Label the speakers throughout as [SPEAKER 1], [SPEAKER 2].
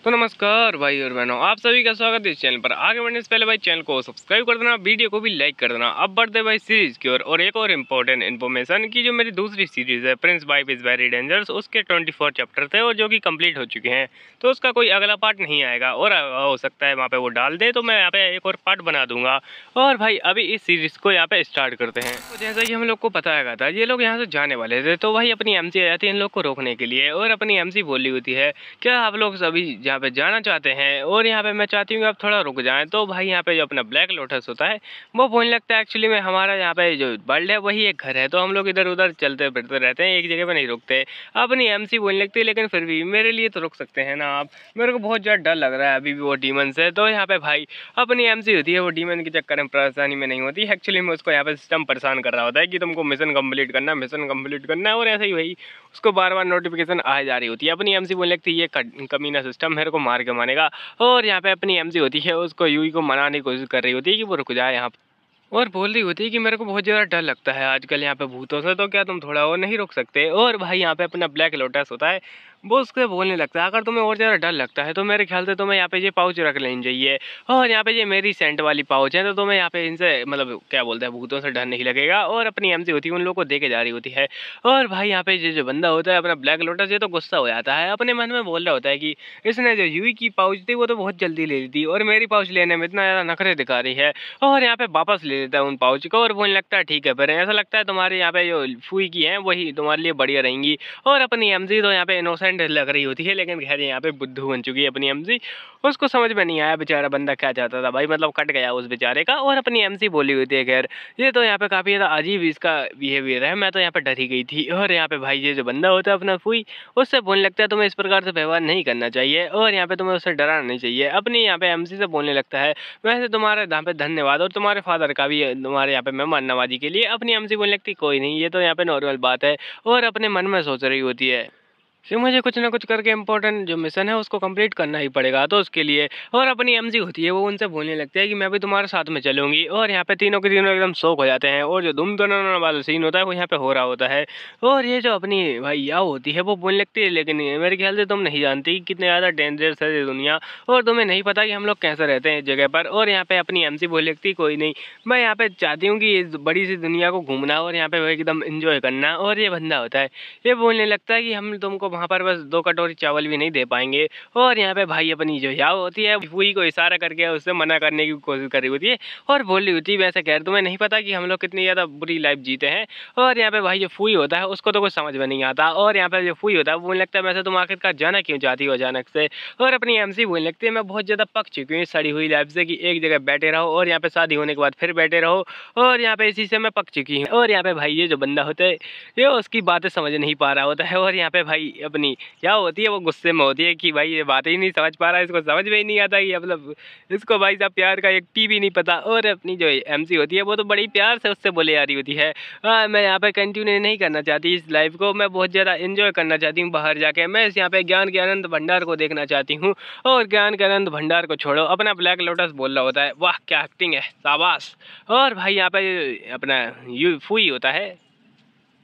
[SPEAKER 1] तो नमस्कार भाई और बहनों, आप सभी का स्वागत है इस चैनल पर। आगे बढ़ने से पहले भाई चैनल को सब्सक्राइब कर देना, वीडियो को भी लाइक कर देना। अब बढ़ते भाई सीरीज की और एक और इम्पोर्टेंट इन्फॉर्मेशन की, जो मेरी दूसरी सीरीज है Prince wife is very dangerous, उसके 24 चैप्टर थे और जो कि कंप्लीट हो चुके हैं। तो उसका कोई अगला पार्ट नहीं आएगा और हो सकता है वहाँ पे वो डाल दे, तो मैं यहाँ पे एक और पार्ट बना दूंगा। और भाई अभी इस सीरीज को यहाँ पे स्टार्ट करते हैं। तो जैसा कि हम लोग को बताया था, ये लोग यहाँ से जाने वाले थे, तो भाई अपनी एमसी आ जाती है इन लोग को रोकने के लिए। और अपनी एमसी बोली होती है, क्या आप लोग सभी यहाँ पे जाना चाहते हैं? और यहाँ पे मैं चाहती हूँ कि आप थोड़ा रुक जाएं। तो भाई यहाँ पे जो अपना ब्लैक लोटस होता है वो बोलने लगता है, एक्चुअली में हमारा यहाँ पे जो वर्ल्ड है वही एक घर है, तो हम लोग इधर उधर चलते फिरते रहते हैं, एक जगह पे नहीं रुकते। अपनी एमसी बोलने लगती है, लेकिन फिर भी मेरे लिए तो रुक सकते हैं ना आप, मेरे को बहुत ज़्यादा डर लग रहा है अभी भी वो डीमन से। तो यहाँ पे भाई अपनी एमसी होती है, वो डीमन के चक्कर में परेशानी में नहीं होती, एक्चुअली में उसको यहाँ पे सिस्टम परेशान कर रहा होता है कि तुमको मिशन कंप्लीट करना है, मिशन कंप्लीट करना है। और ऐसे ही वही उसको बार बार नोटिफिकेशन आ जा रही होती है। अपनी एमसी बोलने लगती है, ये कमीना सिस्टम मेरे को मार के मानेगा। और यहाँ पे अपनी एमसी होती है, उसको यूई को मनाने की कोशिश कर रही होती है कि वो रुक जाए यहाँ पे। और बोल रही होती है कि मेरे को बहुत ज़्यादा डर लगता है आजकल यहाँ पे भूतों से, तो क्या तुम थोड़ा और नहीं रुक सकते? और भाई यहाँ पे अपना ब्लैक लोटस होता है, वो उससे बोलने लगता है, अगर तुम्हें और ज़्यादा डर लगता है तो मेरे ख्याल से तुम्हें यहाँ पे ये पाउच रख लेनी चाहिए। और यहाँ पे ये मेरी सेंट वाली पाउच है, तो तुम्हें यहाँ पे इनसे मतलब क्या बोलते हैं, भूतों से डर नहीं लगेगा। और अपनी एमसी होती है, उन लोगों को दे के जा रही होती है। और भाई यहाँ पे ये जो बंदा होता है अपना ब्लैक लोटस, ये तो गुस्सा हो जाता है, अपने मन में बोल रहा होता है कि इसने जो यूई की पाउच थी वो तो बहुत जल्दी ले ली थी, और मेरी पाउच लेने में इतना ज़्यादा नखरे दिखा रही है। और यहाँ पे वापस ले लेता है उन पाउच को और बोलने लगता है, ठीक है, फिर ऐसा लगता है तुम्हारे यहाँ पे जो फुई की है वही तुम्हारे लिए बढ़िया रहेंगी। और अपनी एमसी तो यहाँ पे इनोसेंट लग रही होती है, लेकिन खैर यहाँ पे बुद्धू बन चुकी है अपनी एमसी। उसको समझ में नहीं आया बेचारा बंदा क्या चाहता था भाई, मतलब कट गया उस बेचारे का। और अपनी एमसी बोली हुई थी, खैर ये तो यहाँ पे काफ़ी ज़्यादा अजीब इसका बिहेवियर है, मैं तो यहाँ पे डर ही गई थी। और यहाँ पे भाई ये जो बंदा होता है अपना फुई, उससे बोलने लगता है तुम्हें इस प्रकार से व्यवहार नहीं करना चाहिए और यहाँ पे तुम्हें उससे डराना नहीं चाहिए। अपनी यहाँ पे एमसी से बोलने लगता है, वैसे तुम्हारे यहाँ पे धन्यवाद और तुम्हारे फादर का भी तुम्हारे यहाँ पे मेहमान नवाजी के लिए। अपनी एमसी बोलने लगती, कोई नहीं, ये तो यहाँ पे नॉर्मल बात है। और अपने मन में सोच रही होती है कि मुझे कुछ ना कुछ करके इम्पोर्टेंट जो मिशन है उसको कंप्लीट करना ही पड़ेगा, तो उसके लिए। और अपनी एमजी होती है, वो उनसे बोलने लगती है कि मैं भी तुम्हारे साथ में चलूंगी। और यहाँ पे तीनों के तीनों एकदम शौक हो जाते हैं, और जो धूम धनाना वाला सीन होता है वो यहाँ पे हो रहा होता है। और ये जो अपनी भाई याओ होती है वो बोलने लगती है, लेकिन मेरे ख्याल से तुम नहीं जानती कि कितने ज़्यादा डेंजरस है ये दुनिया, और तुम्हें नहीं पता कि हम लोग कैसे रहते हैं इस जगह पर। और यहाँ पे अपनी एमसी बोलने लगती, कोई नहीं, मैं यहाँ पे चाहती हूँ कि इस बड़ी सी दुनिया को घूमना और यहाँ पे एकदम इंजॉय करना। और ये बंदा होता है, ये बोलने लगता है कि हम तुमको वहाँ पर बस 2 कटोरी चावल भी नहीं दे पाएंगे। और यहाँ पे भाई अपनी जो याओ होती है, फुई को इशारा करके उससे मना करने की कोशिश कर रही होती है और बोल रही होती है, वैसे कह तुम्हें नहीं पता कि हम लोग कितनी ज़्यादा बुरी लाइफ जीते हैं। और यहाँ पे भाई जो फुई होता है उसको तो कुछ समझ में नहीं आता। और यहाँ पे जो फुई होता है वो बोलने लगता है, वैसे तुम आखिरकार जाना क्यों चाहती हो अचानक से? और अपनी एमसी बोलने लगती है, मैं बहुत ज़्यादा पक चुकी हूँ इस सड़ी हुई लाइफ से, कि एक जगह बैठे रहो और यहाँ पे शादी होने के बाद फिर बैठे रहो, और यहाँ पे इसी से मैं पक चुकी हूँ। और यहाँ पे भाई ये जो बंदा होता है, ये उसकी बातें समझ नहीं पा रहा होता है। और यहाँ पे भाई अपनी क्या होती है, वो गुस्से में होती है कि भाई ये बातें ही नहीं समझ पा रहा है, इसको समझ में ही नहीं आता कि मतलब इसको भाई साहब प्यार का एक टी भी नहीं पता। और अपनी जो एमसी होती है वो तो बड़ी प्यार से उससे बोले आ रही होती है, मैं यहाँ पे कंटिन्यू नहीं करना चाहती इस लाइफ को, मैं बहुत ज़्यादा एंजॉय करना चाहती हूँ बाहर जाके, मैं इस यहाँ पे ज्ञान के अनंत भंडार को देखना चाहती हूँ। और ज्ञान के अनंत भंडार को छोड़ो, अपना ब्लैक लोटस बोल रहा होता है, वाह क्या एक्टिंग है, शाबाश। और भाई यहाँ पे अपना यू फुई होता है,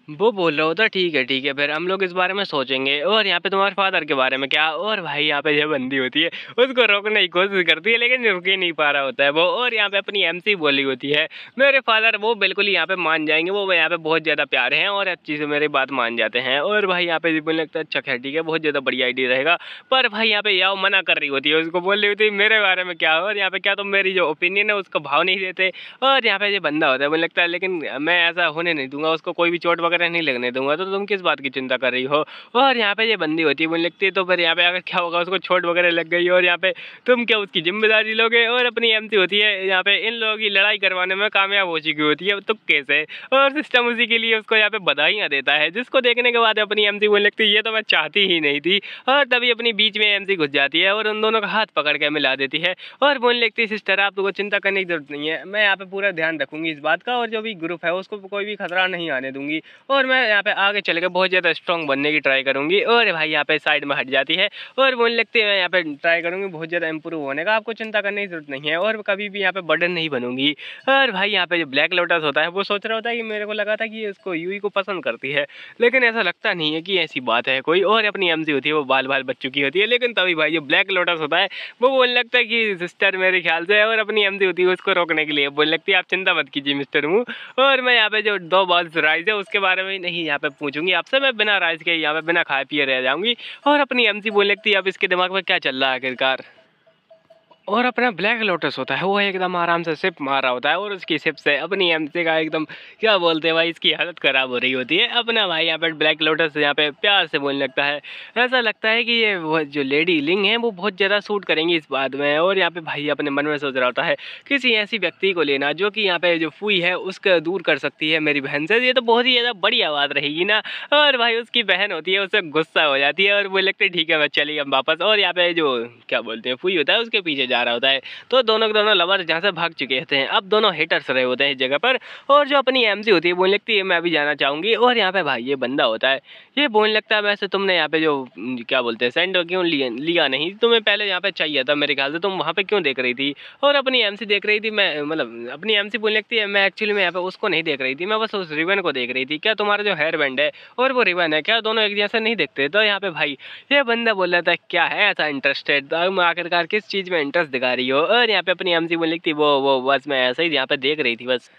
[SPEAKER 1] वो बोल रहा होता, ठीक है फिर हम लोग इस बारे में सोचेंगे। और यहाँ पे तुम्हारे फादर के बारे में क्या? और भाई यहाँ पे जो बंदी होती है उसको रोकने की कोशिश करती है, लेकिन रुक ही नहीं पा रहा होता है वो। और यहाँ पे अपनी एमसी बोली होती है, मेरे फादर वो बिल्कुल ही यहाँ पे मान जाएंगे, वो यहाँ पे बहुत ज़्यादा प्यारे हैं और अच्छी से मेरी बात मान जाते हैं। और भाई यहाँ पे बोलने लगता है, अच्छा खैर ठीक है, बहुत ज़्यादा बढ़िया आइडिया रहेगा। पर भाई यहाँ पे याओ मना कर रही होती है, उसको बोल रही होती है मेरे बारे में क्या? और यहाँ पे क्या तुम मेरी जो ओपिनियन है उसको भाव नहीं देते? और यहाँ पे ये बंदा होता है, मुझे लगता है लेकिन मैं ऐसा होने नहीं दूंगा, उसको कोई भी चोट वगैरह नहीं लगने दूंगा, तो तुम किस बात की चिंता कर रही हो? और यहाँ पे ये बंदी होती है, मुझे लगती है तो फिर यहाँ पे अगर क्या होगा, उसको चोट वगैरह लग गई और यहाँ पे तुम क्या उसकी जिम्मेदारी लोगे? और अपनी एमसी होती है यहाँ पे इन लोगों की लड़ाई करवाने में कामयाब हो चुकी होती है तुक्के से, और सिस्टम उसी के लिए उसको यहाँ पे बधाइयाँ देता है, जिसको देखने के बाद अपनी एमसी बोलने लगती है, ये तो मैं चाहती ही नहीं थी। और तभी अपनी बीच में एमसी घुस जाती है और उन दोनों का हाथ पकड़ के मिला देती है और बोलने लगती है, सिस्टर आप तो चिंता करने की जरूरत नहीं है, मैं यहाँ पे पूरा ध्यान रखूंगी इस बात का, और जो भी ग्रुप है उसको कोई भी खतरा नहीं आने दूंगी। और मैं यहाँ पे आगे चल के बहुत ज़्यादा स्ट्रॉन्ग बनने की ट्राई करूँगी। और भाई यहाँ पे साइड में हट जाती है और बोलने लगती है मैं यहाँ पे ट्राई करूँगी बहुत ज़्यादा इंप्रूव होने का, आपको चिंता करने की जरूरत नहीं है और कभी भी यहाँ पे बर्डन नहीं बनूंगी। और भाई यहाँ पे जो ब्लैक लोटस होता है वो सोच रहा होता है कि मेरे को लगा था कि उसको यूई को पसंद करती है, लेकिन ऐसा लगता नहीं है कि ऐसी बात है कोई। और अपनी एमसी होती है वो बाल बाल बच चुकी होती है, लेकिन तभी भाई जो ब्लैक लोटस होता है वो बोलने लगता है कि सिस्टर मेरे ख्याल से, और अपनी एमसी होती है उसको रोकने के लिए बोलने लगती है आप चिंता मत कीजिए मिस्टर मू। और मैं यहाँ पे जो 2 बॉल्स राइस है उसके बारे में नहीं यहाँ पे पूछूंगी आपसे, मैं बिना राइस के यहाँ पे बिना खाए पिए रह जाऊंगी। और अपनी एमसी बोलने लगती है अब इसके दिमाग में क्या चल रहा है आखिरकार। और अपना ब्लैक लोटस होता है वो एकदम आराम से सिप मार रहा होता है और उसकी सिप से अपनी एमसी का एकदम क्या बोलते हैं भाई इसकी हालत ख़राब हो रही होती है। अपना भाई यहाँ पे ब्लैक लोटस यहाँ पे प्यार से बोलने लगता है, ऐसा लगता है कि ये वो जो लेडी लिंग है वो बहुत ज़्यादा सूट करेंगी इस बात में। और यहाँ पे भाई अपने मन में सोच रहा होता है किसी ऐसी व्यक्ति को लेना जो कि यहाँ पे जो फुई है उसको दूर कर सकती है मेरी बहन से, ये तो बहुत ही ज़्यादा बढ़िया बात रहेगी ना। और भाई उसकी बहन होती है उससे गुस्सा हो जाती है और वो लगता है ठीक है मैं चलिए हम वापस। और यहाँ पे जो क्या बोलते हैं फुई होता है उसके पीछे जा रहा होता है, तो दोनों के दोनों लवर जहाँ से भाग चुके होते हैं अब दोनों हेटर्स रहे होते हैं इस जगह पर। और जो अपनी एमसी होती है बोलने लगती है मैं भी जाना चाहूँगी। और यहाँ पे भाई ये बंदा होता है ये बोलने लगता है वैसे तुमने यहाँ पे जो क्या बोलते हैं सेंड क्यों लिया नहीं, तुम्हें पहले यहाँ पे चाहिए था मेरे ख्याल से, तुम वहाँ पे क्यों देख रही थी। और अपनी एमसी देख रही थी, मैं मतलब अपनी एमसी बोलने लगती है मैं एक्चुअली में यहाँ पे उसको नहीं देख रही थी, मैं बस उस रिबन को देख रही थी, क्या तुम्हारा जो हेयर बैंड है और वो रिबन है क्या दोनों एक जैसे नहीं देखते। तो यहाँ पे भाई ये बंदा बोल रहा था क्या है ऐसा इंटरेस्टेड, तो आखिरकार किस चीज़ में इंटरेस्ट दिखा रही हो। और यहाँ पे अपनी एमसी बोल लिखती वो बस मैं ऐसे ही यहाँ पे देख रही थी बस,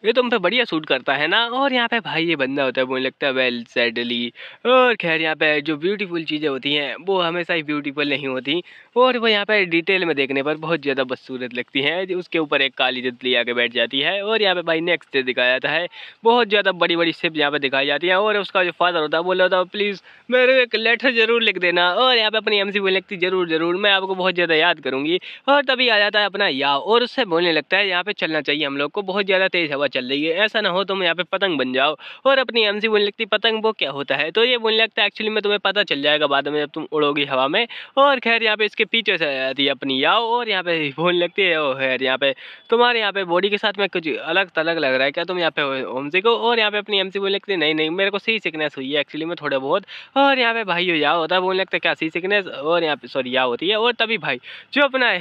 [SPEAKER 1] ये तुम पे बढ़िया सूट करता है ना। और यहाँ पे भाई ये बंदा होता है बोलने लगता है वेल सैडली। और खैर यहाँ पे जो ब्यूटीफुल चीज़ें होती हैं वो हमेशा ही ब्यूटीफुल नहीं होती, और वो यहाँ पे डिटेल में देखने पर बहुत ज़्यादा बदसूरत लगती हैं। उसके ऊपर एक काली तितली आके बैठ जाती है। और यहाँ पे भाई नेक्स्ट दिखाया जाता है बहुत ज़्यादा बड़ी बड़ी शिप यहाँ पे दिखाई जाती है। और उसका जो फादर होता है बोल रहा था प्लीज़ मेरे एक लेटर ज़रूर लिख देना। और यहाँ पे अपनी एमसी बोलने लगती ज़रूर ज़रूर मैं आपको बहुत ज़्यादा याद करूँगी। और तभी आ जाता है अपना याव और उससे बोलने लगता है यहाँ पे चलना चाहिए हम लोग को, बहुत ज़्यादा तेज़ हवा चल रही है, ऐसा ना हो तुम यहाँ पे पतंग बन जाओ। और अपनी एमसी बोलने लगती पतंग वो क्या होता है, तो ये बोलने लगता है एक्चुअली में तुम्हें पता चल जाएगा बाद में जब तुम उड़ोगी हवा में। और खैर यहाँ पे इसके पीछे से आ जाती है अपनी याव और यहाँ पे बोलने लगती है ओ खैर यहाँ पे तुम्हारे यहाँ पे बॉडी के साथ में कुछ अलग तलग लग रहा है क्या तुम यहाँ पे होमसी को। और यहाँ पे अपनी एमसी बोलने लगती है नहीं नहीं मेरे को सी सिकनेस हुई है एक्चुअली में थोड़ा बहुत। और यहाँ पे भाई याव होता है बोलने लगता है क्या सी सिकनेस, और यहाँ पे सॉरी याव होती है। और तभी भाई जो अपना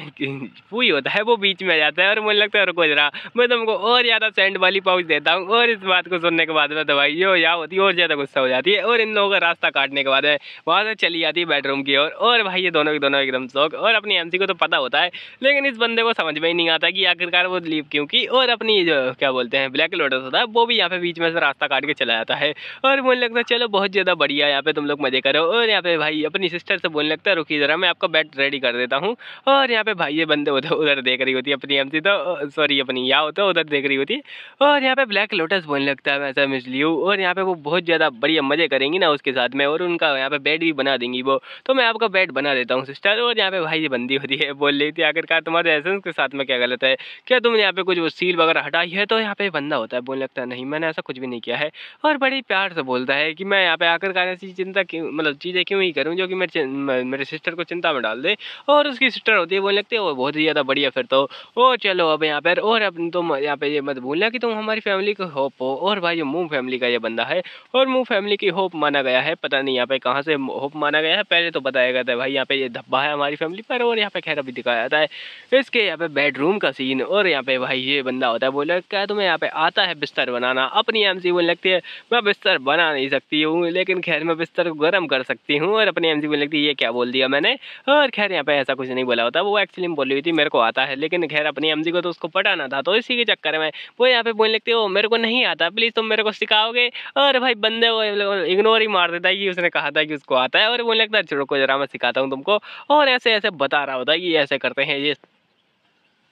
[SPEAKER 1] फुई होता है वो बीच में आ जाता है और बोलने लगता है रुको जरा मैं तुमको और ज़्यादा सेंड वाली पाउच देता हूँ। और इस बात को सुनने के बाद में तो भाई जो याव होती है और ज़्यादा गुस्सा हो जाती है और इन लोगों का रास्ता काटने के बाद वहाँ से चली जाती है बेडरूम की ओर। और भाई ये दोनों के दोनों एकदम शौक, और अपनी एमसी को तो पता होता है लेकिन इस बंदे को समझ में ही नहीं आता कि आखिरकार वो लीव क्यों की। और अपनी जो क्या बोलते हैं ब्लैक लोटस होता है वो भी यहाँ पे बीच में से रास्ता काट के चला जाता है। और बोलने लगता है चलो बहुत ज़्यादा बढ़िया यहाँ पे तुम लोग मजे करो। और यहाँ पे भाई अपनी सिस्टर से बोलने लगता है रुकी जरा मैं आपका बेड रेडी कर देता हूँ। और यहाँ पे भाई ये बंदे उधर देख रही होती है अपनी एमसी, तो सॉरी अपनी या होता है उधर देख रही होती है। और यहाँ पे ब्लैक लोटस बोलने लगता है वैसा मिस लियू, और यहाँ पे वो बहुत ज़्यादा बढ़िया मजे करेंगी ना उसके साथ में, और उनका यहाँ पे बेड भी बना देंगी वो, तो मैं आपका बेड बना देता हूँ सिस्टर। और यहाँ पे भाई ये बंदी होती है बोल रही थी आखिरकार तुम्हारे एसेंस के साथ में क्या गलत है, क्या तुमने यहाँ पे कुछ वो सील वगैरह हटाई है। तो यहाँ पे बंदा होता है बोलने लगता है नहीं मैंने ऐसा कुछ भी नहीं किया है। और बड़ी प्यार से बोलता है कि मैं यहाँ पे आखिरकार ऐसी चिंता क्यों मतलब चीज़ें क्यों ही करूँ जो कि मेरे सिस्टर को चिंता में डाल दे। और उसकी सिस्टर होती है बोलने लगती है वो बहुत ही ज़्यादा बढ़िया फिर तो ओ चलो अब यहाँ पर। और अब तुम यहाँ पे ये मत भूलना कि तुम हमारी फैमिली की होप हो। और भाई ये मूव फैमिली का ये बंदा है और मूव फैमिली की होप माना गया है, पता नहीं यहाँ पे कहाँ से होप माना गया है, पहले तो बताया गया था भाई यहाँ पे ये धब्बा है हमारी फैमिली पर। और यहाँ पे खैर अभी दिखाया जाता है इसके यहाँ पे बेडरूम का सीन। और यहाँ पे भाई ये बंदा होता है बोले क्या तुम्हें यहाँ पे आता है बिस्तर बनाना। अपनी एमसी बोलने लगती है मैं बिस्तर बना नहीं सकती हूँ लेकिन खैर मैं बिस्तर को गर्म कर सकती हूँ। और अपनी एमसी बोलने लगती है ये क्या बोल दिया मैंने। और खैर यहाँ पे ऐसा कुछ नहीं बोला होता, वो एक्चुअली में बोली हुई थी मेरे को आता है, लेकिन खैर अपनी एमसी को तो उसको पटाना था, तो इसी के चक्कर में वो यहाँ पे बोलने लगती है ओ मेरे को नहीं आता प्लीज़ तुम मेरे को सिखाओगे। और भाई बंदे को इग्नोर ही मार देता है कि उसने कहा था कि उसको आता है। और बोलने लगता है छोड़ो को जरा मैं सिखाता हूँ तुमको, और ऐसे ऐसे बता रहा होता है कि ऐसे करते हैं ये।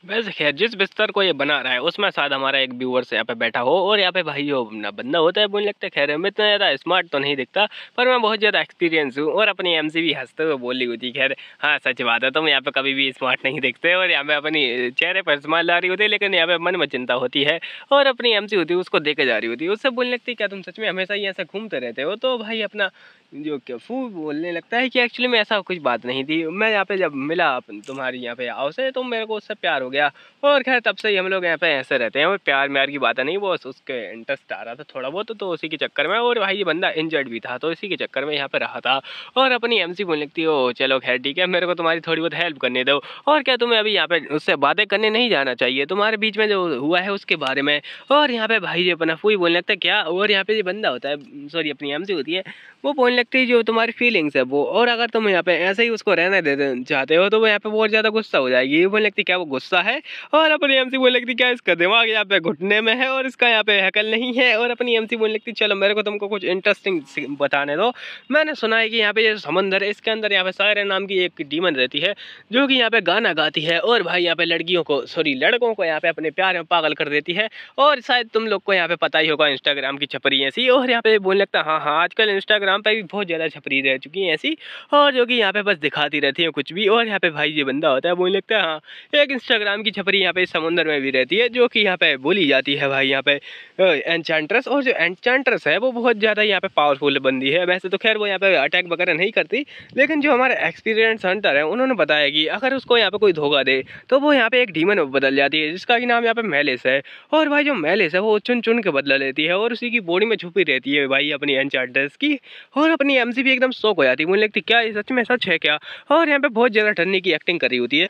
[SPEAKER 1] वैसे खैर जिस बिस्तर को ये बना रहा है उसमें शायद हमारा एक व्यूअर्स यहाँ पे बैठा हो। और यहाँ पे भाई जो ना बंदा होता है बोलने लगता है खैर मैं इतना ज़्यादा स्मार्ट तो नहीं दिखता पर मैं बहुत ज़्यादा एक्सपीरियंस हूँ। और अपनी एमसी भी हंसते हुए बोली होती खैर हाँ सच बात है तुम यहाँ पे कभी भी स्मार्ट नहीं दिखते। और यहाँ पे अपनी चेहरे पर स्माइल ला रही होती है लेकिन यहाँ पे मन में चिंता होती है। और अपनी एमसी होती है उसको देखे जा रही होती है, उससे बोलने लगती है क्या तुम सच में हमेशा ही ऐसे घूमते रहते हो। तो भाई अपना जो क्या फू बोलने लगता है कि एक्चुअली में ऐसा कुछ बात नहीं थी। मैं यहाँ पे जब मिला तुम्हारी यहाँ पे आओ से, तो मेरे को उससे प्यार हो गया। और खैर तब से ही हम लोग यहाँ पे ऐसे रहते हैं। और प्यार म्यार की बात नहीं, वो उसके इंटरेस्ट आ रहा था थोड़ा बहुत, तो उसी के चक्कर में। और भाई ये बंदा इंजर्ड भी था, तो इसी के चक्कर में यहाँ पे रहा था। और अपनी MC बोलने लगती हो, चलो खैर ठीक है, मेरे को तुम्हारी थोड़ी बहुत हेल्प करने दो। और क्या तुम्हें अभी यहाँ पे उससे बातें करने नहीं जाना चाहिए, तुम्हारे बीच में जो हुआ है उसके बारे में। और यहाँ पे भाई ये अपना फूई बोलने लगता है क्या। और यहाँ पे ये बंदा होता है, सॉरी अपनी MC होती है, वो बोलने लगती है जो तुम्हारी फीलिंग्स है वो। और अगर तुम यहाँ पे ऐसे ही उसको रहने दे चाहते हो, तो वो यहाँ पे बहुत ज़्यादा गुस्सा हो जाएगी। ये बोलने लगती क्या वो गुस्सा है। और अपनी MC बोलने लगती क्या इसका दिमाग यहाँ पे घुटने में है और इसका यहाँ पे हैकल नहीं है। और अपनी MC बोलने लगती चलो मेरे को तुमको कुछ इंटरेस्टिंग बताने दो। मैंने सुना है कि यहाँ पे ये समंदर है, इसके अंदर यहाँ पे सायरा नाम की एक डीमन रहती है, जो कि यहाँ पे गाना गाती है। और भाई यहाँ पे लड़कियों को, सॉरी लड़कों को यहाँ पे अपने प्यार में पागल कर देती है। और शायद तुम लोग को यहाँ पे पता ही होगा, इंस्टाग्राम की छपरी ऐसी। और यहाँ पे बोलने लगता हाँ हाँ, आजकल इंस्टाग्राम पे भी बहुत ज़्यादा छपरी रह चुकी है ऐसी, और जो कि यहाँ पे बस दिखाती रहती है कुछ भी। और यहाँ पे भाई ये बंदा होता है, बोलने लगता है हाँ, एक इंस्टाग्राम की छपरी यहाँ पे समुद्र में भी रहती है, जो कि यहाँ पे बोली जाती है भाई यहाँ पे एन्चेंट्रेस। और जो एन्चेंट्रेस है वो बहुत ज़्यादा यहाँ पे पावरफुल बंदी है। वैसे तो खैर वो यहाँ पे अटैक वगैरह नहीं करती, लेकिन जो हमारे एक्सपीरियंस हंटर है उन्होंने बताया कि अगर उसको यहाँ पे कोई धोखा दे तो वो यहाँ पे एक डीमन में बदल जाती है, जिसका कि नाम यहाँ पे मेलिस है। और भाई जो मेलिस है वो चुन चुन के बदला लेती है, और उसी की बॉडी में छुपी रहती है भाई अपनी एन्चेंट्रेस की। और अपनी MC भी एकदम शौक हो जाती है, मुझे लगती क्या ये सच में सच है क्या। और यहाँ पे बहुत ज़्यादा डरने की एक्टिंग कर रही होती है।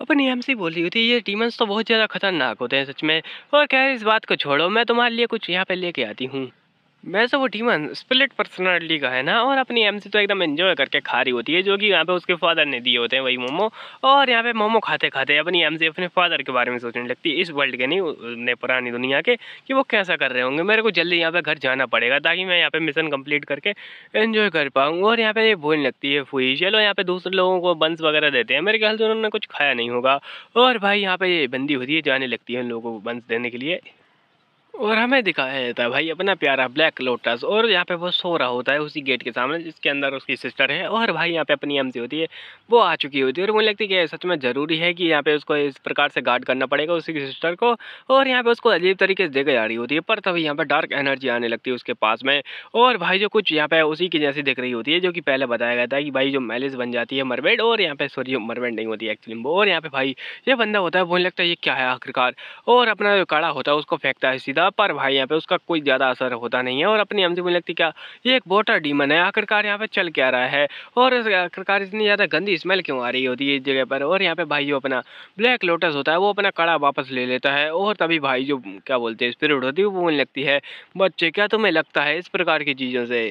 [SPEAKER 1] अपनी MC बोल रही होती है ये डीमंस तो बहुत ज़्यादा खतरनाक होते हैं सच में। और खैर इस बात को छोड़ो, मैं तुम्हारे लिए कुछ यहाँ पे लेके आती हूँ। वैसे वो डीमन स्प्लिट पर्सनालिटी का है ना। और अपनी MC तो एकदम एंजॉय करके खा रही होती है, जो कि यहाँ पे उसके फादर ने दिए होते हैं वही मोमो। और यहाँ पे मोमो खाते खाते अपनी MC अपने फादर के बारे में सोचने लगती है, इस वर्ल्ड के नहीं, ने पुरानी दुनिया के, कि वो कैसा कर रहे होंगे। मेरे को जल्दी यहाँ पे घर जाना पड़ेगा ताकि मैं यहाँ पे मिशन कंप्लीट करके एंजॉय कर पाऊँ। और यहाँ पे ये बोलने लगती है फुई चलो यहाँ पे दूसरे लोगों को बंस वगैरह देते हैं, मेरे ख्याल से उन्होंने कुछ खाया नहीं होगा। और भाई यहाँ पे ये बंदी होती है, जाने लगती है उन लोगों को बंस देने के लिए। और हमें दिखाया जाता है भाई अपना प्यारा ब्लैक लोटस। और यहाँ पे वो सो रहा होता है उसी गेट के सामने, जिसके अंदर उसकी सिस्टर है। और भाई यहाँ पे अपनी MC होती है, वो आ चुकी होती है। और मुझे लगती है कि सच में ज़रूरी है कि यहाँ पे उसको इस प्रकार से गार्ड करना पड़ेगा उसी की सिस्टर को। और यहाँ पे उसको अजीब तरीके से देखा जा रही होती है, पर तभी यहाँ पे डार्क एनर्जी आने लगती है उसके पास में। और भाई जो कुछ यहाँ पे उसी की जैसी दिख रही होती है, जो कि पहले बताया गया था कि भाई जो मेलिस बन जाती है मरमेड। और यहाँ पे सॉरी मरमेड नहीं होती एक्चुअली वो। और यहाँ पे भाई ये बंदा होता है, बोलने लगता है ये क्या है आखिरकार। और अपना जो काड़ा होता है उसको फेंकता है सीधा, पर भाई यहाँ पे उसका कोई ज़्यादा असर होता नहीं है। और अपनी MC बोलने लगती क्या ये एक वाटर डीमन है, आखिरकार यहाँ पे चल क्या रहा है। और आखिरकार इतनी ज़्यादा गंदी स्मेल क्यों आ रही होती है इस जगह पर। और यहाँ पे भाई जो अपना ब्लैक लोटस होता है वो अपना कड़ा वापस ले लेता है। और तभी भाई जो क्या बोलते हैं स्पिरिट होती है वो बोलने लगती है बच्चे क्या तुम्हें लगता है इस प्रकार की चीज़ों से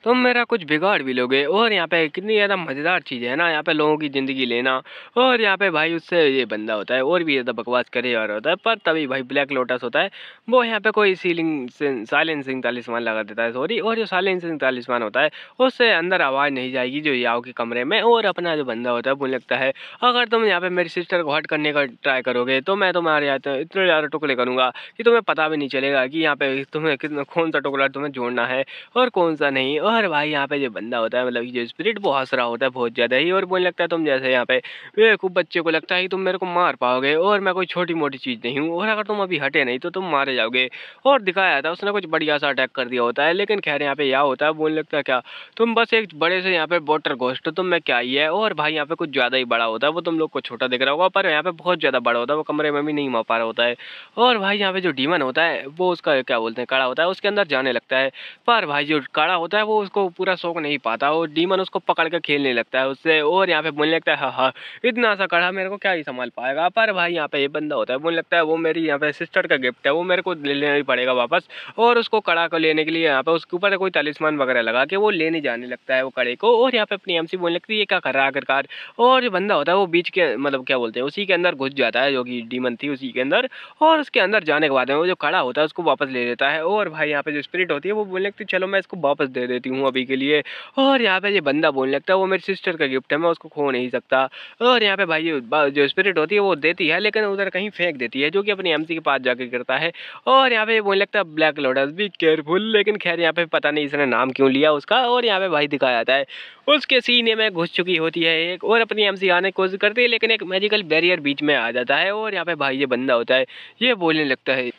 [SPEAKER 1] तुम मेरा कुछ बिगाड़ भी लोगे। और यहाँ पे कितनी ज़्यादा मज़ेदार चीज़ है ना, यहाँ पे लोगों की ज़िंदगी लेना। और यहाँ पे भाई उससे ये बंदा होता है और भी ज़्यादा बकवास करे जा रहा होता है, पर तभी भाई ब्लैक लोटस होता है वो यहाँ पे कोई साइलेंसिंग तालिस्मान लगा देता है, सॉरी। और जो साइलेंसिंग तालिस्मान होता है उससे अंदर आवाज़ नहीं जाएगी जो याओ के कमरे में। और अपना जो बंदा होता है बोलने लगता है अगर तुम यहाँ पे मेरी सिस्टर को हर्ट करने का ट्राई करोगे तो मैं तुम्हारे यहाँ तो इतने ज़्यादा टुकड़े करूँगा कि तुम्हें पता भी नहीं चलेगा कि यहाँ पे तुम्हें कितना कौन सा टुकड़ा तुम्हें जोड़ना है और कौन सा नहीं। और भाई यहाँ पे जो बंदा होता है मतलब जो स्पिरिट वो हंस रहा होता है बहुत ज़्यादा ही, और बोलने लगता है तुम जैसे यहाँ पे खूब बच्चे को लगता है कि तुम मेरे को मार पाओगे और मैं कोई छोटी मोटी चीज़ नहीं हूँ, और अगर तुम अभी हटे नहीं तो तुम मारे जाओगे। और दिखाया जाता है उसने कुछ बढ़िया सा अटैक कर दिया होता है, लेकिन खैर यहाँ पे यह होता है बोलने लगता है क्या तुम बस एक बड़े से यहाँ पे वाटर घोस्ट तुम में क्या ही है। और भाई यहाँ पे कुछ ज़्यादा ही बड़ा होता है, वो तुम लोग को छोटा दिख रहा होगा पर यहाँ पे बहुत ज़्यादा बड़ा होता है, वो कमरे में भी नहीं मा पा रहा होता है। और भाई यहाँ पे जो डीमन होता है वो उसका क्या बोलते हैं काड़ा होता है उसके अंदर जाने लगता है, पर भाई जो काड़ा होता है वो उसको पूरा शौक नहीं पाता, वो डीमन उसको पकड़ के खेलने लगता है उससे। और यहाँ पे बोलने लगता है हाँ हाँ इतना सा काड़ा मेरे को क्या ही संभाल पाएगा। पर भाई यहाँ पे ये बंदा होता है बोलने लगता है वो मेरी यहाँ पे सिस्टर का गिफ्ट है, वो मेरे को ले लेना ही पड़ेगा वापस। और उसको कड़ा को लेने के लिए यहाँ पे उसके ऊपर कोई तलिस्मान वगैरह लगा के वो लेने जाने लगता है वो कड़े को। और यहाँ पे अपनी MC बोलने लगती है ये क्या कर रहा है आखिरकार। और जो बंदा होता है वो बीच के मतलब क्या बोलते हैं उसी के अंदर घुस जाता है, जो कि डीमन थी उसी के अंदर। और उसके अंदर जाने के बाद में वो जो कड़ा होता है उसको वापस ले लेता है। और भाई यहाँ पे जो स्पिरिट होती है वो बोलने लगती है चलो मैं इसको वापस दे देती हूँ अभी के लिए। और यहाँ पे ये बंदा बोलने लगता है वो मेरी सिस्टर का गिफ्ट है, मैं उसको खो नहीं सकता। और यहाँ पे भाई जो स्पिरिट होती है वो देती है लेकिन उधर कहीं फेंक देती है, जो कि अपनी MC के पास जाके गिरता है। और यहाँ पे बोलने लगता है ब्लैक लोटस बी केयरफुल, लेकिन खैर यहाँ पे पता नहीं इसने नाम क्यों लिया उसका। और यहाँ पे भाई दिखाया जाता है उसके सीने में घुस चुकी होती है एक, और अपनी MC आने की कोशिश करती है लेकिन एक मैजिकल बैरियर बीच में आ जाता है। और यहाँ पे भाई ये बंदा होता है ये बोलने लगता है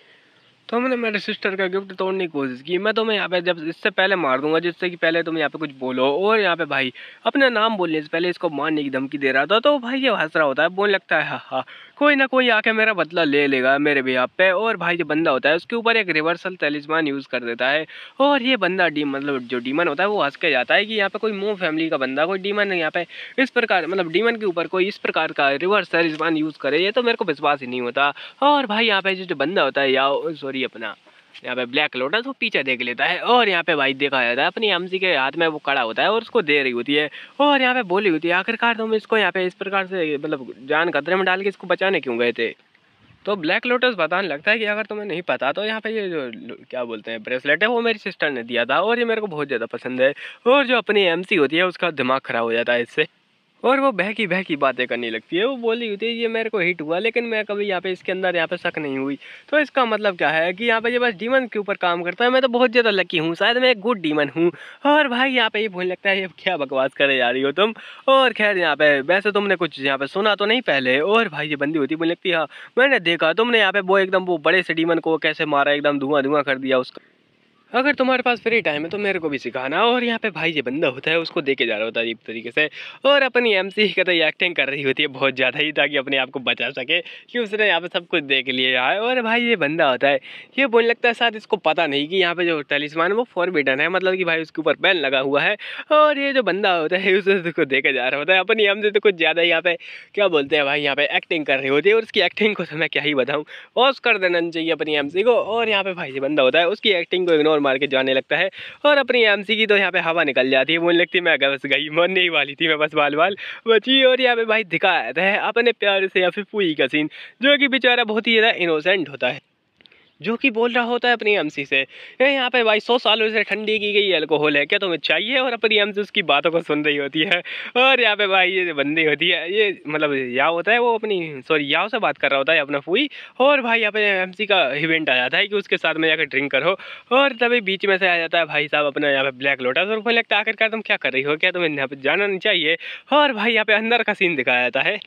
[SPEAKER 1] तुमने मेरे सिस्टर का गिफ्ट तोड़ने की कोशिश की, मैं तुम्हें यहाँ पे जब इससे पहले मार दूंगा जिससे कि पहले तुम यहाँ पे कुछ बोलो। और यहाँ पे भाई अपने नाम बोलने से पहले इसको मारने की धमकी दे रहा था, तो भाई ये हंस रहा होता है, बोलने लगता है हाँ हाँ कोई ना कोई आके मेरा बदला ले लेगा मेरे भी यहाँ पे। और भाई जो बंदा होता है उसके ऊपर एक रिवर्सल तलिस्मान यूज़ कर देता है, और ये बंदा मतलब जो डीमन होता है वो हंस के जाता है कि यहाँ पे कोई मोह फैमिली का बंदा कोई डीमन यहाँ पे इस प्रकार मतलब डीमन के ऊपर कोई इस प्रकार का रिवर्स तलिस्मान यूज़ करे, ये तो मेरे को विश्वास ही नहीं होता। और भाई यहाँ पे जो बंदा होता है या सॉरी अपना यहाँ पे ब्लैक लोटस वो पीछे देख लेता है, और यहाँ पे भाई देखा जाता है अपनी एमसी के हाथ में वो कड़ा होता है और उसको दे रही होती है, और यहाँ पे बोली होती है आखिरकार तुम इसको यहाँ पे इस प्रकार से मतलब जान खतरे में डाल के इसको बचाने क्यों गए थे। तो ब्लैक लोटस बताने लगता है कि अगर तुम्हें नहीं पता तो यहाँ पे ये जो क्या बोलते हैं ब्रेसलेट है वो मेरी सिस्टर ने दिया था, और ये मेरे को बहुत ज़्यादा पसंद है। और जो अपनी एमसी होती है उसका दिमाग खराब हो जाता है इससे, और वो बहकी बातें करने लगती है। वो बोली होती है ये मेरे को हिट हुआ लेकिन मैं कभी यहाँ पे इसके अंदर यहाँ पे शक नहीं हुई। तो इसका मतलब क्या है कि यहाँ पे ये बस डीमन के ऊपर काम करता है, मैं तो बहुत ज़्यादा लकी हूँ, शायद मैं एक गुड डीमन हूँ। और भाई यहाँ पे ये बोलने लगता है ये क्या बकवास करे जा रही हो तुम। और खैर यहाँ पे वैसे तुमने कुछ यहाँ पे सुना तो नहीं पहले। और भाई ये बंदी होती बोलने लगती है हाँ मैंने देखा तुमने यहाँ पे वो एकदम वो बड़े से डीमन को कैसे मारा, एकदम धुआं कर दिया उसका। अगर तुम्हारे पास फ्री टाइम है तो मेरे को भी सिखाना। और यहाँ पे भाई ये बंदा होता है उसको देखे जा रहा होता है अजीब तरीके से, और अपनी एमसी की तो एक्टिंग कर रही होती है बहुत ज़्यादा ही, ताकि अपने आप को बचा सके कि उसने यहाँ पे सब कुछ देख लिया है। और भाई ये बंदा होता है ये बोलने लगता है शायद इसको पता नहीं कि यहाँ पे जो टैलिस्मान है वो फॉरबिडन है, मतलब कि भाई उसके ऊपर बैन लगा हुआ है। और ये जो बंदा होता है उसको देखे जा रहा होता है, अपनी एमसी तो कुछ ज़्यादा यहाँ पे क्या बोलते हैं भाई यहाँ पे एक्टिंग कर रही होती है, और उसकी एक्टिंग को तो मैं क्या ही बताऊँ, पॉज कर देना चाहिए अपनी एमसी को। और यहाँ पे भाई ये बंदा होता है उसकी एक्टिंग को इग्नोर मार के जाने लगता है, और अपनी एमसी की तो यहाँ पे हवा निकल जाती है, बोलने लगती है मैं बस गई, मरने ही वाली थी मैं, बस बाल बची। और यहाँ पे भाई दिखाया है अपने प्यार से या फिर पूरी का सीन, जो कि बेचारा बहुत ही ज़्यादा इनोसेंट होता है, जो कि बोल रहा होता है अपनी एमसी से ये यहाँ पे भाई 100 सालों से ठंडी की गई अल्कोहल है क्या तुम्हें चाहिए, और अपनी एमसी उसकी बातों को सुन रही होती है। और यहाँ पे भाई ये बंदी होती है ये मतलब याव होता है वो अपनी सॉरी याव से बात कर रहा होता है अपना फूई। और भाई यहाँ पे एमसी का इवेंट आ जाता है कि उसके साथ में जाकर ड्रिंक करो, और तभी बीच में से आ जाता है भाई साहब अपना यहाँ पे ब्लैक लोटस, और मुझे लगता है आखिरकार तुम क्या कर रही हो, क्या तुम्हें यहाँ पे जाना नहीं चाहिए। और भाई यहाँ पे अंदर का सीन दिखाया जाता है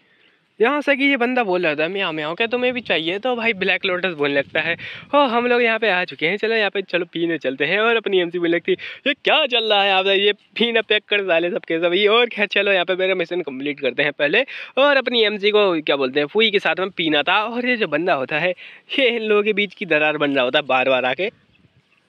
[SPEAKER 1] यहाँ से कि ये बंदा बोल रहा था म्याऊं म्याऊं क्या तुम्हें भी चाहिए, तो भाई ब्लैक लोटस बोलने लगता है ओ हम लोग यहाँ पे आ चुके हैं, चलो यहाँ पे चलो पीने चलते हैं। और अपनी एमसी बोलने लगती है ये क्या चल रहा है आप ये पीना पैक कर डाले सबके सभी, और क्या चलो यहाँ पे मेरा मिशन कंप्लीट करते हैं पहले। और अपनी एमसी को क्या बोलते हैं फूई के साथ में पीना था, और ये जो बंदा होता है ये इन लोगों के बीच की दरार बन रहा होता है बार बार आके,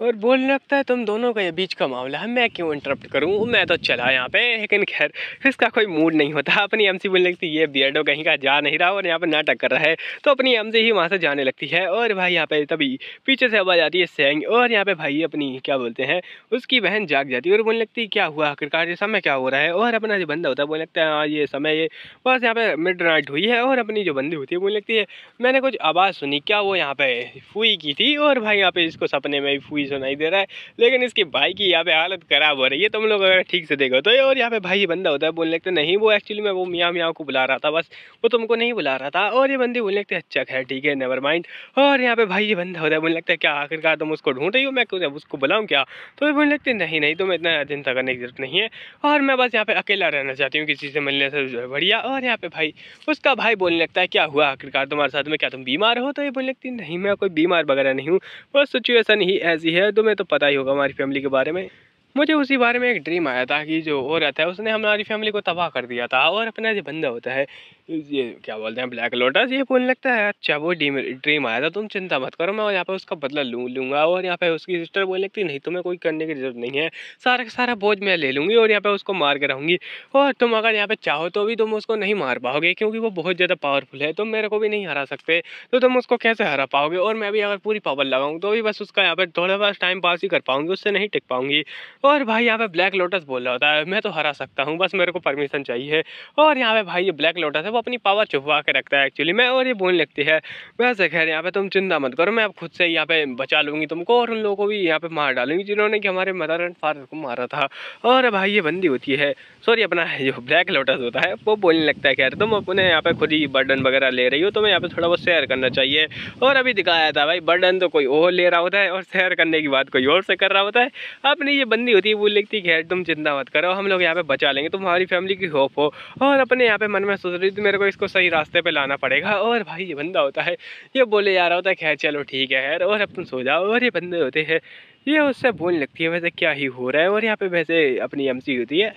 [SPEAKER 1] और बोलने लगता है तुम दोनों का ये बीच का मामला है मैं क्यों इंटरप्ट करूं, मैं तो चला यहाँ पे। लेकिन खैर इसका कोई मूड नहीं होता, अपनी एमसी बोलने लगती है ये बियर्डो कहीं का जा नहीं रहा और यहाँ पे नाटक कर रहा है, तो अपनी एमसी ही वहाँ से जाने लगती है। और भाई यहाँ पे तभी पीछे से आवाज़ आती है सेंग, और यहाँ पे भाई अपनी क्या बोलते हैं उसकी बहन जाग जाती है और बोलने लगती है क्या हुआ आखिरकार ये समय क्या हो रहा है। और अपना जो बंदा होता है बोलने लगता है हाँ ये समय ये बस यहाँ पे मिड नाइट हुई है। और अपनी जो बंदी होती है बोलने लगती है मैंने कुछ आवाज़ सुनी, क्या वो यहाँ पे फूई की थी। और भाई यहाँ पे इसको सपने में भी फूई सुनाई दे रहा है, लेकिन इसके भाई की यहाँ पे हालत खराब हो रही है तुम लोग अगर ठीक से देखो तो। और यहाँ पे भाई ये बंदा होता है बोलने लगता है नहीं वो एक्चुअली में वो मियाँ मियाँ को बुला रहा था, बस वो तुमको नहीं बुला रहा था। और ये बंदी बोलने लगते हैं अच्छा खैर ठीक है नेवर माइंड। और यहाँ पे भाई ये बंदा होता है बोलने लगता है क्या आखिरकार तुम उसको ढूंढ रही हो, मैं उसको बुलाऊँ क्या। तो ये बोलने लगते हैं नहीं नहीं तुम्हें इतना चिंता करने की जरूरत नहीं है, और मैं बस यहाँ पे अकेला रहना चाहती हूँ किसी से मिलने से बढ़िया। और यहाँ पे भाई उसका भाई बोलने लगता है क्या हुआ आखिरकार तुम्हारे साथ में, क्या तुम बीमार हो। तो ये बोलने लगती है नहीं मैं कोई बीमार वगैरह नहीं हूँ, बस सिचुएशन ही ऐसी है, तुम्हें तो पता ही होगा हमारी फैमिली के बारे में। मुझे उसी बारे में एक ड्रीम आया था कि जो औरत है उसने हमारी फैमिली को तबाह कर दिया था। और अपना जो बंदा होता है ये क्या बोलते हैं ब्लैक लोटस, ये बोलने लगता है अच्छा वो ड्रीम आया था तुम चिंता मत करो मैं यहाँ पे उसका बदला लूँगा। और यहाँ पे उसकी सिस्टर बोलने लगती नहीं तुम्हें कोई करने की जरूरत नहीं है, सारा का सारा बोझ मैं ले लूँगी और यहाँ पे उसको मार के रहूँगी। और तुम अगर यहाँ पे चाहो तो भी तुम उसको नहीं मार पाओगे क्योंकि वो बहुत ज़्यादा पावरफुल है, तुम मेरे को भी नहीं हरा सकते, तो तुम उसको कैसे हरा पाओगे। और मैं भी अगर पूरी पावर लगाऊँ तो भी बस उसका यहाँ पे थोड़ा बहुत टाइम पास ही कर पाऊँगी, उससे नहीं टिक पाऊँगी। और भाई यहाँ पे ब्लैक लोटस बोल रहा होता है मैं तो हरा सकता हूँ बस मेरे को परमिशन चाहिए। और यहाँ पे भाई ये ब्लैक लोटस है वो अपनी पावर छुपा के रखता है एक्चुअली में। और ये बोलने लगती है वैसे खैर यहाँ पे तुम चिंता मत करो मैं अब खुद से यहाँ पे बचा लूँगी तुमको, और उन लोगों को भी यहाँ पे मार डालूंगी जिन्होंने कि हमारे मदर एंड फादर को मारा था। और भाई ये बंदी होती है सॉरी अपना जो ब्लैक लोटस होता है वो बोलने लगता है खैर तुम अपने यहाँ पे खुद ही बर्डन वगैरह ले रही हो, तुम्हें यहाँ पे थोड़ा बहुत शेयर करना चाहिए। और अभी दिखाया था भाई बर्डन तो कोई और ले रहा होता है और शेयर करने की बात कोई और से कर रहा होता है। अपनी ये बंदी होती है, बोल लगती है खैर तुम चिंता मत करो, हम लोग यहाँ पे बचा लेंगे, तुम्हारी फैमिली की होप हो। और अपने यहाँ पे मन में सोच रही थी मेरे को इसको सही रास्ते पे लाना पड़ेगा। और भाई ये बंदा होता है, ये बोले जा रहा होता है खैर चलो ठीक है यार और अब तुम सो जाओ। और ये बंदे होते हैं, ये उससे बोलने लगती है वैसे क्या ही हो रहा है। और यहाँ पे वैसे अपनी एमसी होती है,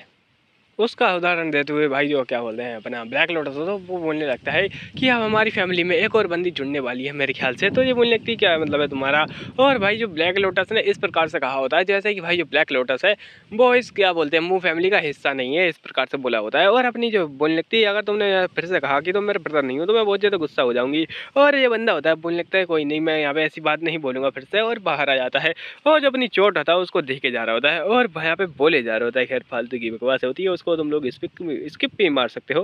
[SPEAKER 1] उसका उदाहरण देते हुए भाई जो क्या बोलते हैं अपना ब्लैक लोटस हो, तो वो बोलने लगता है कि अब हमारी फैमिली में एक और बंदी जुड़ने वाली है मेरे ख्याल से। तो ये बोलने लगती है क्या मतलब है तुम्हारा। और भाई जो ब्लैक लोटस ने इस प्रकार से कहा होता है जैसे कि भाई जो ब्लैक लोटस है वो इस क्या बोलते हैं मू फैमिली का हिस्सा नहीं है, इस प्रकार से बोला होता है। और अपनी जो बोलने लगती है अगर तुमने फिर से कहा कि तुम मेरे ब्रदर नहीं हो तो मैं बहुत ज़्यादा गुस्सा हो जाऊंगी। और ये बंदा होता है बोलने लगता है कोई नहीं, मैं यहाँ पे ऐसी बात नहीं बोलूँगा फिर से, और बाहर आ जाता है। और जो अपनी चोट होता है उसको देखे जा रहा होता है और यहाँ पे बोले जा रहा होता है खैर फालतू की बकवास होती है, उसको तुम लोग स्किप भी मार सकते हो।